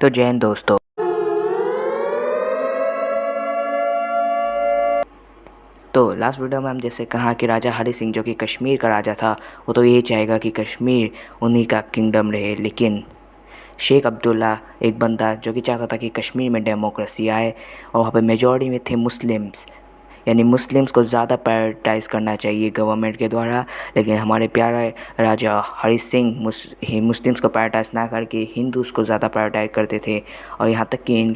तो जय हिंद दोस्तों। तो लास्ट वीडियो में हम जैसे कहा कि राजा हरि सिंह जो कि कश्मीर का राजा था, वो तो यही चाहेगा कि कश्मीर उन्हीं का किंगडम रहे। लेकिन शेख अब्दुल्ला एक बंदा जो कि चाहता था कि कश्मीर में डेमोक्रेसी आए, और वहाँ पे मेजॉरिटी में थे मुस्लिम्स, यानी मुस्लिम्स को ज़्यादा प्रायोरिटाइज़ करना चाहिए गवर्नमेंट के द्वारा। लेकिन हमारे प्यारे राजा हरि सिंह मुस्लिम्स को प्रायोरिटाइज़ ना करके हिंदूज़ को ज़्यादा प्रायोरिटाइज करते थे, और यहाँ तक कि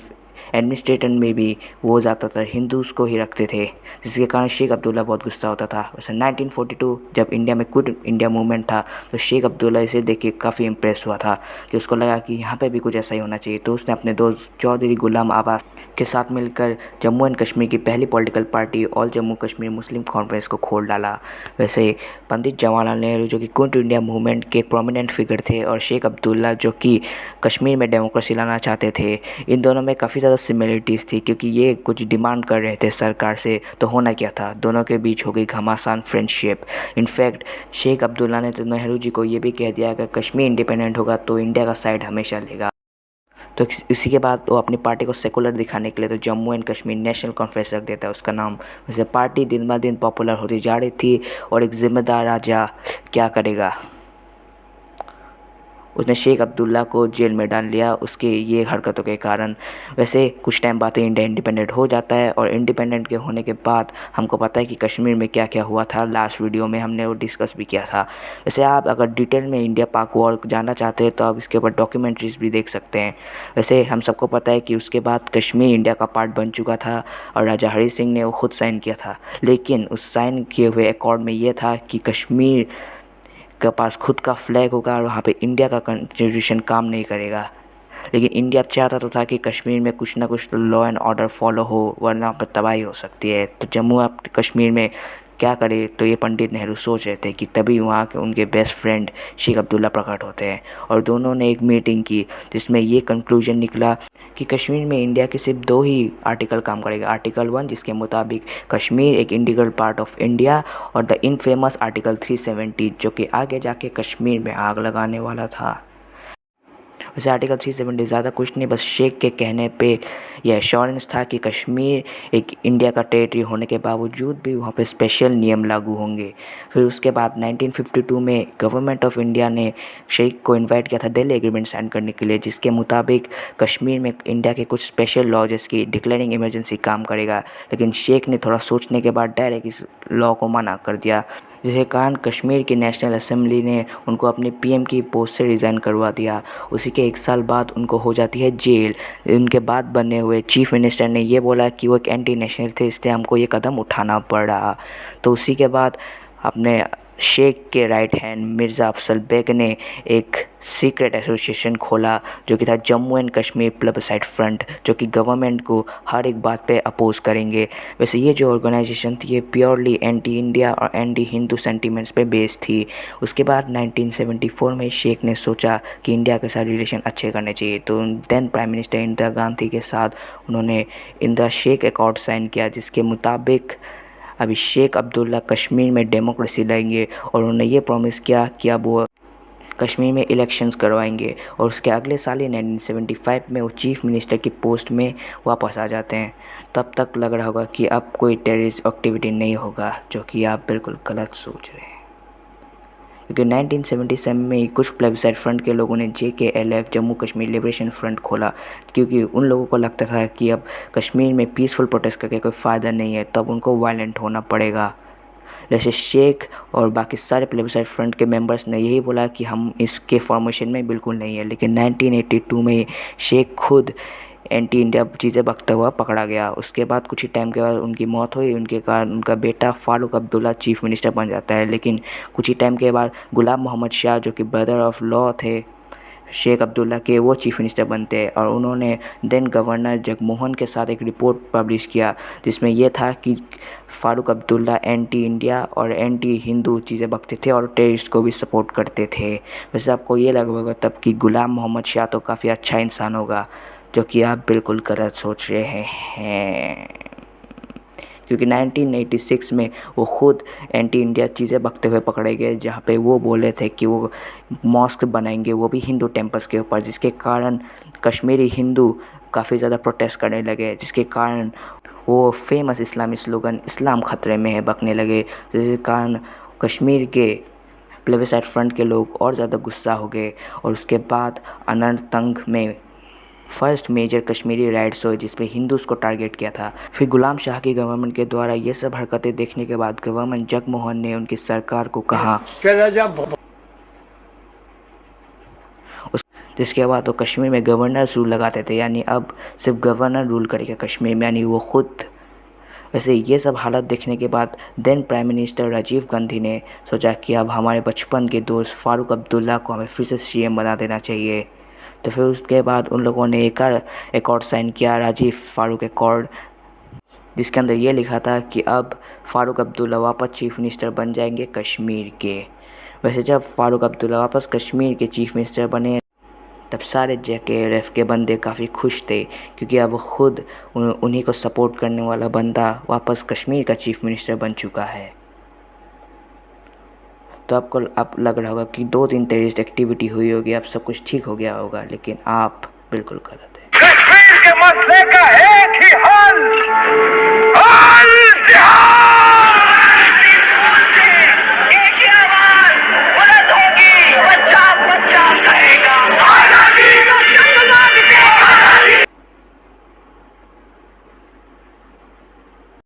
एडमिनिस्ट्रेटर में भी वो ज़्यादातर हिंदूज़ को ही रखते थे, जिसके कारण शेख अब्दुल्ला बहुत गुस्सा होता था। वैसे 1942 जब इंडिया में क्विट इंडिया मूवमेंट था, तो शेख अब्दुल्ला इसे देख के काफ़ी इम्प्रेस हुआ था कि उसको लगा कि यहाँ पे भी कुछ ऐसा ही होना चाहिए। तो उसने अपने दोस्त चौधरी गुलाम अब्बास के साथ मिलकर जम्मू एंड कश्मीर की पहली political party all Jammu Kashmir Muslim conference को खोल डाला। वैसे पंडित जवाहरलाल नेहरू जो कि क्विट इंडिया मूवमेंट के प्रोमिनेंट फिगर थे, और शेख अब्दुल्ला जो कि कश्मीर में डेमोक्रेसी लाना चाहते थे, इन दोनों में काफ़ी ज़्यादा सिमिलरिटीज़ थी, क्योंकि ये कुछ डिमांड कर रहे थे सरकार से। तो होना क्या था, दोनों के बीच हो गई घमासान फ्रेंडशिप। इनफैक्ट शेख अब्दुल्ला ने तो नेहरू जी को ये भी कह दिया कि कश्मीर इंडिपेंडेंट होगा तो इंडिया का साइड हमेशा लेगा। तो इसी के बाद वो अपनी पार्टी को सेकुलर दिखाने के लिए तो Jammu and Kashmir national conference रख देता है उसका नाम। वैसे पार्टी दिन ब दिन पॉपुलर होती जा रही थी, और एक जिम्मेदार राजा क्या करेगा, उसने शेख अब्दुल्ला को जेल में डाल लिया उसके ये हरकतों के कारण। वैसे कुछ टाइम बाद इंडिया इंडिपेंडेंट हो जाता है, और इंडिपेंडेंट के होने के बाद हमको पता है कि कश्मीर में क्या क्या हुआ था। लास्ट वीडियो में हमने वो डिस्कस भी किया था। वैसे आप अगर डिटेल में इंडिया पाक वॉर जानना चाहते हैं तो आप इसके ऊपर डॉक्यूमेंट्रीज भी देख सकते हैं। वैसे हम सबको पता है कि उसके बाद कश्मीर इंडिया का पार्ट बन चुका था, और राजा हरि सिंह ने वो खुद साइन किया था। लेकिन उस साइन किए हुए अकॉर्ड में ये था कि कश्मीर के पास खुद का फ्लैग होगा, और वहाँ पे इंडिया का कॉन्स्टिट्यूशन काम नहीं करेगा। लेकिन इंडिया चाहता तो था कि कश्मीर में कुछ ना कुछ तो लॉ एंड ऑर्डर फॉलो हो, वरना पर तबाही हो सकती है। तो जम्मू कश्मीर में क्या करे, तो ये पंडित नेहरू सोच रहे थे कि तभी वहाँ के उनके बेस्ट फ्रेंड शेख अब्दुल्ला प्रकट होते हैं, और दोनों ने एक मीटिंग की जिसमें ये कंक्लूजन निकला कि कश्मीर में इंडिया के सिर्फ दो ही आर्टिकल काम करेगा। आर्टिकल 1 जिसके मुताबिक कश्मीर एक इंटीग्रल पार्ट ऑफ इंडिया, और द इनफेमस आर्टिकल 370 जो कि आगे जाके कश्मीर में आग लगाने वाला था। वैसे आर्टिकल 370 ज़्यादा कुछ नहीं, बस शेख के कहने पे यह एश्योरेंस था कि कश्मीर एक इंडिया का टेरिटरी होने के बावजूद भी वहाँ पे स्पेशल नियम लागू होंगे। फिर उसके बाद 1952 में गवर्नमेंट ऑफ इंडिया ने शेख को इनवाइट किया था दिल्ली एग्रीमेंट साइन करने के लिए, जिसके मुताबिक कश्मीर में इंडिया के कुछ स्पेशल लॉ जैसे डिक्लेयरिंग इमरजेंसी काम करेगा। लेकिन शेख ने थोड़ा सोचने के बाद डायरेक्ट इस लॉ को मना कर दिया, जिसके कारण कश्मीर की नेशनल असेंबली ने उनको अपने पीएम की पोस्ट से रिज़ाइन करवा दिया। उसी के एक साल बाद उनको हो जाती है जेल। उनके बाद बने हुए चीफ मिनिस्टर ने ये बोला कि वो एक एंटी नेशनल थे, इसलिए हमको ये कदम उठाना पड़ा। तो उसी के बाद अपने शेख के राइट हैंड मिर्ज़ा अफसल बेग ने एक सीक्रेट एसोसिएशन खोला जो कि था Jammu and Kashmir plebiscite front, जो कि गवर्नमेंट को हर एक बात पे अपोज करेंगे। वैसे ये जो ऑर्गेनाइजेशन थी ये प्योरली एंटी इंडिया और एंटी हिंदू सेंटीमेंट्स पे बेस्ड थी। उसके बाद 1974 में शेख ने सोचा कि इंडिया के साथ रिलेशन अच्छे करने चाहिए, तो then prime minister Indira Gandhi के साथ उन्होंने इंदिरा शेख अकॉर्ड साइन किया, जिसके मुताबिक अभी शेख अब्दुल्ला कश्मीर में डेमोक्रेसी लाएंगे, और उन्होंने ये प्रॉमिस किया कि अब वो कश्मीर में इलेक्शंस करवाएंगे। और उसके अगले साल ही 1975 में वो चीफ मिनिस्टर की पोस्ट में वापस आ जाते हैं। तब तक लग रहा होगा कि अब कोई टेररिस्ट एक्टिविटी नहीं होगा, जो कि आप बिल्कुल गलत सोच रहे हैं, क्योंकि 1977 में ही कुछ प्लेबसाइट फ्रंट के लोगों ने JKLF Jammu Kashmir liberation front खोला, क्योंकि उन लोगों को लगता था कि अब कश्मीर में पीसफुल प्रोटेस्ट करके कोई फ़ायदा नहीं है, तब उनको वायलेंट होना पड़ेगा। जैसे शेख और बाकी सारे प्लेबसाइट फ्रंट के मेंबर्स ने यही बोला कि हम इसके फॉर्मेशन में बिल्कुल नहीं है। लेकिन 1982 में शेख खुद एंटी इंडिया चीज़ें बकता हुआ पकड़ा गया। उसके बाद कुछ ही टाइम के बाद उनकी मौत हुई। उनके कारण उनका बेटा फारूक अब्दुल्ला चीफ मिनिस्टर बन जाता है। लेकिन कुछ ही टाइम के बाद गुलाम मोहम्मद शाह जो कि ब्रदर ऑफ लॉ थे शेख अब्दुल्ला के, वो चीफ मिनिस्टर बनते हैं, और उन्होंने देन गवर्नर जगमोहन के साथ एक रिपोर्ट पब्लिश किया जिसमें यह था कि फारूक अब्दुल्ला एंटी इंडिया और एंटी हिंदू चीज़ें बकते थे और टेररिस्ट को भी सपोर्ट करते थे। वैसे आपको ये लगा होगा तब कि गुलाम मोहम्मद शाह तो काफ़ी अच्छा इंसान होगा, जो कि आप बिल्कुल गलत सोच रहे हैं, क्योंकि 1986 में वो खुद एंटी इंडिया चीज़ें बकते हुए पकड़े गए, जहाँ पे वो बोले थे कि वो मॉस्क बनाएंगे, वो भी हिंदू टेम्पल्स के ऊपर, जिसके कारण कश्मीरी हिंदू काफ़ी ज़्यादा प्रोटेस्ट करने लगे, जिसके कारण वो फेमस इस्लामी स्लोगन इस्लाम खतरे में है बकने लगे, जिसके कारण कश्मीर के प्लेबेसाइट फ्रंट के लोग और ज़्यादा गुस्सा हो गए। और उसके बाद अनंतनाग में फर्स्ट मेजर कश्मीरी राइट्स हुए जिस पे हिंदूज़ को टारगेट किया था। फिर गुलाम शाह की गवर्नमेंट के द्वारा ये सब हरकतें देखने के बाद गवर्नमेंट जगमोहन ने उनकी सरकार को कहा, जिसके बाद वो कश्मीर में गवर्नर्स रूल लगाते थे, यानी अब सिर्फ गवर्नर रूल करेगा कश्मीर में, यानी वो खुद। वैसे ये सब हालत देखने के बाद then prime minister Rajiv Gandhi ने सोचा कि अब हमारे बचपन के दोस्त फ़ारूक अब्दुल्ला को हमें फिर से सीएम बना देना चाहिए। तो फिर उसके बाद उन लोगों ने एक अकॉर्ड साइन किया, राजीव फ़ारूक अकॉर्ड, जिसके अंदर ये लिखा था कि अब फ़ारूक अब्दुल्ला वापस चीफ़ मिनिस्टर बन जाएंगे कश्मीर के। वैसे जब फ़ारूक अब्दुल्ला वापस कश्मीर के चीफ़ मिनिस्टर बने तब सारे JKRF के बंदे काफ़ी खुश थे, क्योंकि अब खुद उन्हीं को सपोर्ट करने वाला बंदा वापस कश्मीर का चीफ़ मिनिस्टर बन चुका है। तो आपको अब लग रहा होगा कि 2 दिन टेररिस्ट एक्टिविटी हुई होगी, अब सब कुछ ठीक हो गया होगा, लेकिन आप बिल्कुल गलत है।